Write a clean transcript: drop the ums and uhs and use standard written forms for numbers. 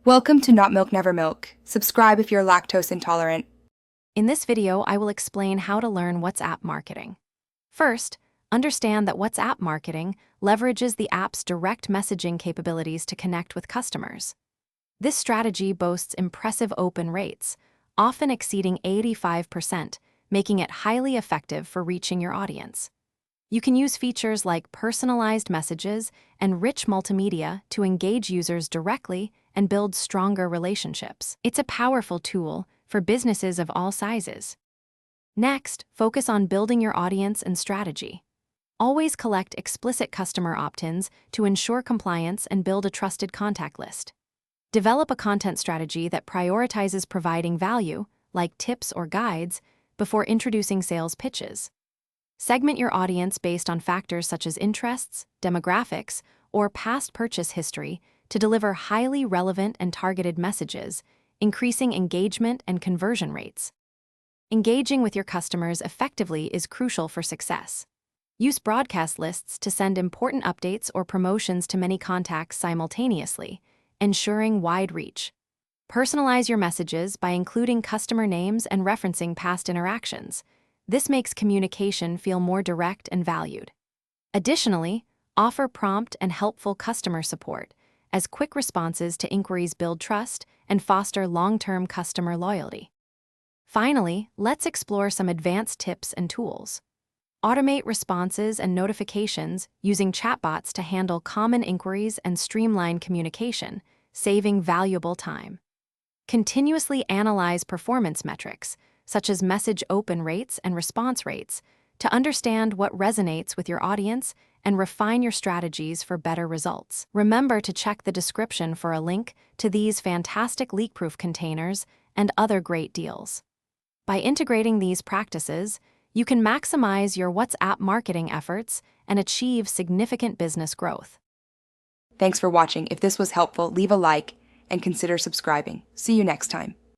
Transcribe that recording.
Welcome to Not Milk Never Milk. Subscribe if you're lactose intolerant. In this video, I will explain how to learn WhatsApp marketing. First, understand that WhatsApp marketing leverages the app's direct messaging capabilities to connect with customers. This strategy boasts impressive open rates, often exceeding 85%, making it highly effective for reaching your audience. You can use features like personalized messages and rich multimedia to engage users directly and build stronger relationships. It's a powerful tool for businesses of all sizes. Next, focus on building your audience and strategy. Always collect explicit customer opt-ins to ensure compliance and build a trusted contact list. Develop a content strategy that prioritizes providing value, like tips or guides, before introducing sales pitches. Segment your audience based on factors such as interests, demographics, or past purchase history to deliver highly relevant and targeted messages, increasing engagement and conversion rates. Engaging with your customers effectively is crucial for success. Use broadcast lists to send important updates or promotions to many contacts simultaneously, ensuring wide reach. Personalize your messages by including customer names and referencing past interactions. This makes communication feel more direct and valued. Additionally, offer prompt and helpful customer support, as quick responses to inquiries build trust and foster long-term customer loyalty. Finally, let's explore some advanced tips and tools. Automate responses and notifications using chatbots to handle common inquiries and streamline communication, saving valuable time. Continuously analyze performance metrics, such as message open rates and response rates, to understand what resonates with your audience and refine your strategies for better results. Remember to check the description for a link to these fantastic leak-proof containers and other great deals. By integrating these practices, you can maximize your WhatsApp marketing efforts and achieve significant business growth. Thanks for watching. If this was helpful, leave a like and consider subscribing. See you next time.